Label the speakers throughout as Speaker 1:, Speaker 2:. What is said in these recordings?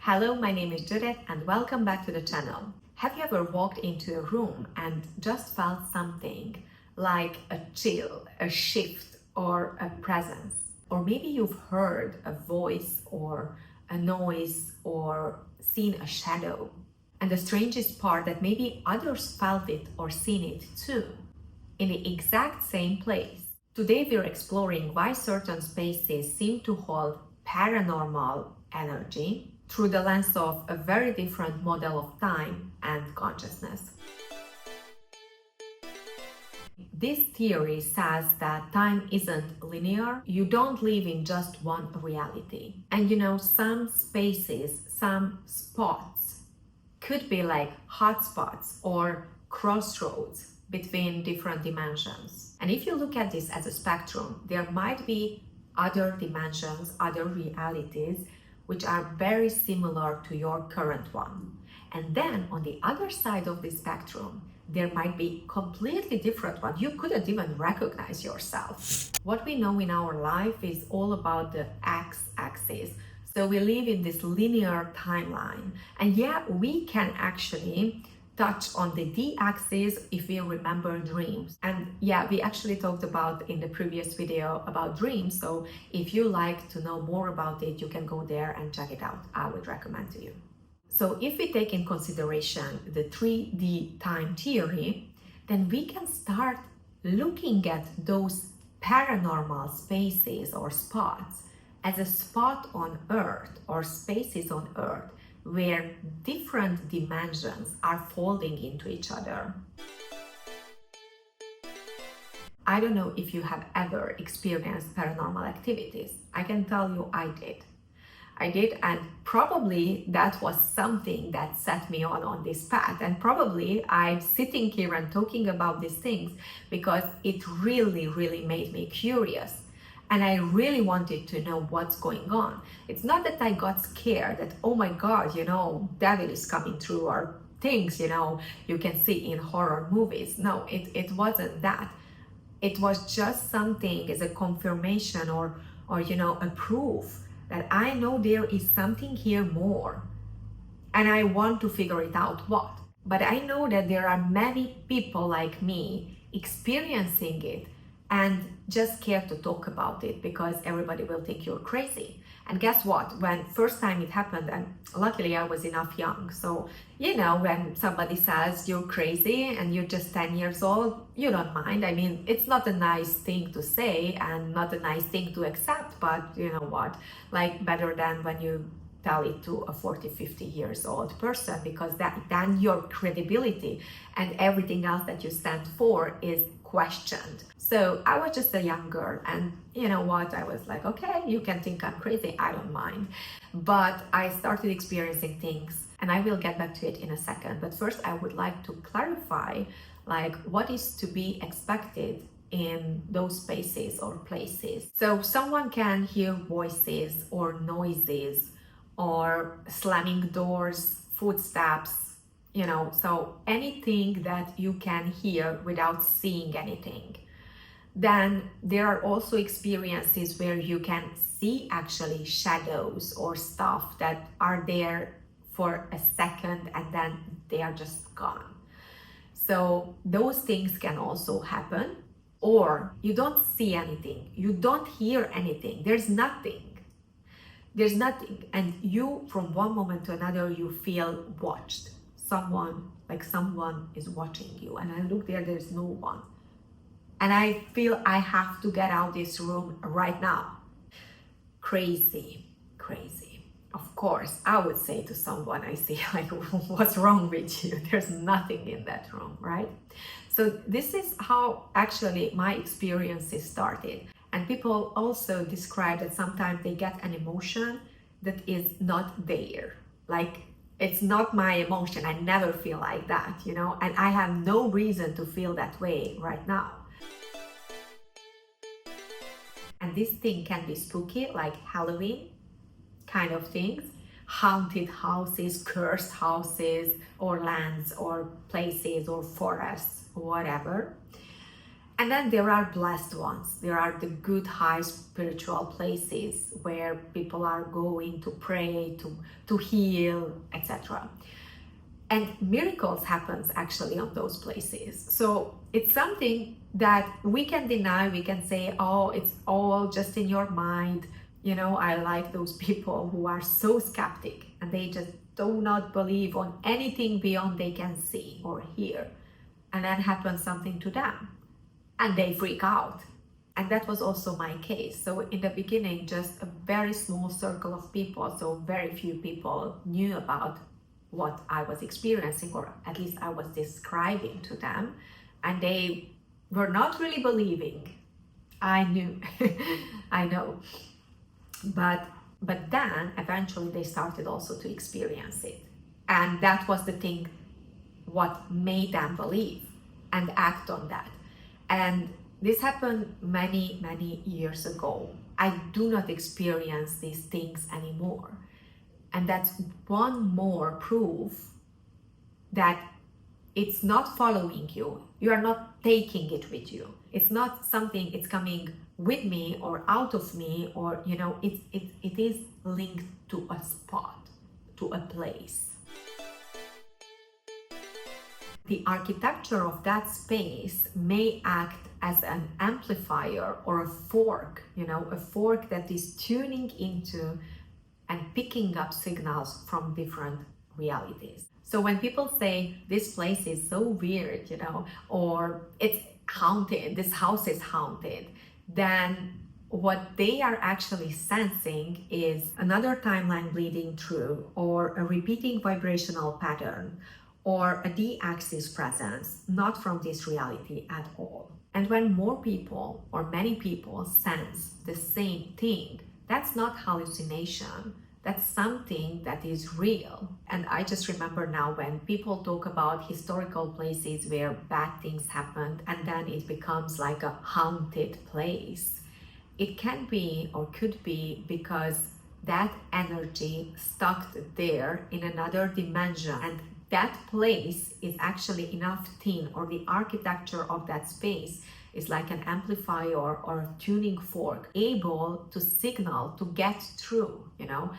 Speaker 1: Hello, my name is Judith and welcome back to the channel. Have you ever walked into a room and just felt something like a chill, a shift, or a presence? Or maybe you've heard a voice or a noise or seen a shadow. And the strangest part that maybe others felt it or seen it too, in the exact same place. Today we're exploring why certain spaces seem to hold paranormal energy through the lens of a very different model of time and consciousness. This theory says that time isn't linear. You don't live in just one reality. And some spaces, some spots could be like hotspots or crossroads between different dimensions. And if you look at this as a spectrum, there might be other dimensions, other realities, which are very similar to your current one. And then on the other side of the spectrum, there might be completely different one. You couldn't even recognize yourself. What we know in our life is all about the x-axis. So we live in this linear timeline. And yeah, we can actually touch on the d-axis if we remember dreams. And yeah, we actually talked about in the previous video about dreams. So if you like to know more about it, you can go there and check it out. I would recommend to you. So if we take in consideration the 3D time theory, then we can start looking at those paranormal spaces or spots as a spot on Earth or spaces on Earth where different dimensions are folding into each other. I don't know if you have ever experienced paranormal activities. I can tell you I did, and probably that was something that set me on this path. And probably I'm sitting here and talking about these things because it really made me curious. And I really wanted to know what's going on. It's not that I got scared that, oh my God, devil is coming through, or things, you can see in horror movies. No, it wasn't that. It was just something as a confirmation or a proof that I know there is something here more. And I want to figure it out what. But I know that there are many people like me experiencing it and just scared to talk about it because everybody will think you're crazy. And guess what? When first time it happened, and luckily I was enough young, so when somebody says you're crazy and you're just 10 years old, you don't mind. I mean, it's not a nice thing to say and not a nice thing to accept, but you know what, like better than when you tell it to a 40-50 years old person, because then your credibility and everything else that you stand for is questioned. So I was just a young girl, and you know what, I was like, okay, you can think I'm crazy, I don't mind. But I started experiencing things, and I will get back to it in a second. But first I would like to clarify like what is to be expected in those spaces or places. So someone can hear voices or noises or slamming doors, footsteps, so anything that you can hear without seeing anything. Then there are also experiences where you can see actually shadows or stuff that are there for a second and then they are just gone. So those things can also happen. Or you don't see anything, you don't hear anything, there's nothing, and you from one moment to another you feel watched. Someone is watching you, and I look there's no one, and I feel I have to get out this room right now. Crazy. Of course I would say to someone I see, like, what's wrong with you? There's nothing in that room, right? So this is how actually my experiences started. And people also describe that sometimes they get an emotion that is not there. Like, it's not my emotion. I never feel like that, and I have no reason to feel that way right now. And this thing can be spooky, like Halloween kind of things, haunted houses, cursed houses, or lands, or places, or forests, whatever. And then there are blessed ones. There are the good, high spiritual places where people are going to pray, to heal, etc. And miracles happens actually on those places. So it's something that we can deny. We can say, oh, it's all just in your mind. You know, I like those people who are so skeptic and they just do not believe on anything beyond they can see or hear. And then happens something to them and they freak out. And that was also my case. So in the beginning, just a very small circle of people, so very few people knew about what I was experiencing, or at least I was describing to them, and they were not really believing. I knew, I know, but then eventually they started also to experience it, and that was the thing what made them believe and act on that. And this happened many years ago. I do not experience these things anymore. And that's one more proof that it's not following you. You are not taking it with you. It's not something it's coming with me or out of me, or, you know, it is linked to a spot, to a place. The architecture of that space may act as an amplifier or a fork, you know, a fork that is tuning into and picking up signals from different realities. So when people say this place is so weird, you know, or it's haunted, this house is haunted, then what they are actually sensing is another timeline bleeding through, or a repeating vibrational pattern, or a D-axis presence, not from this reality at all. And when more people or many people sense the same thing, that's not hallucination. That's something that is real. And I just remember now when people talk about historical places where bad things happened and then it becomes like a haunted place. It can be or could be because that energy stuck there in another dimension, and that place is actually enough thin, or the architecture of that space is like an amplifier or a tuning fork, able to signal to get through, you know,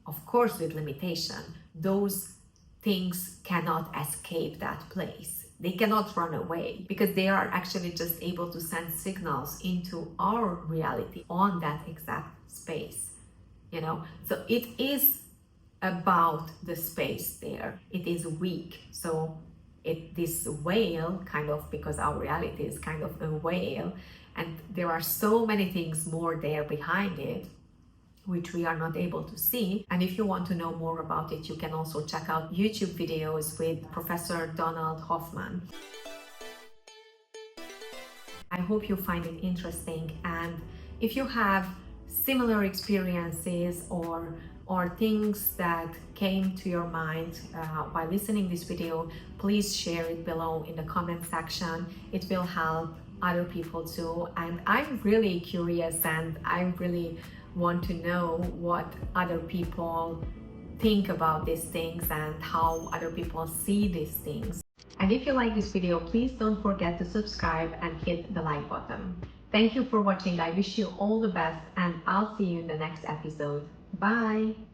Speaker 1: of course with limitation. Those things cannot escape that place. They cannot run away because they are actually just able to send signals into our reality on that exact space, you know. So it is about the space there. It is weak. So this whale kind of, because our reality is kind of a whale, and there are so many things more there behind it which we are not able to see. And if you want to know more about it, you can also check out YouTube videos with Professor Donald Hoffman. I hope you find it interesting, and if you have similar experiences or things that came to your mind while listening this video, please share it below in the comment section. It will help other people too, and I'm really curious and I really want to know what other people think about these things and how other people see these things. And if you like this video, please don't forget to subscribe and hit the like button. Thank you for watching. I wish you all the best, and I'll see you in the next episode. Bye!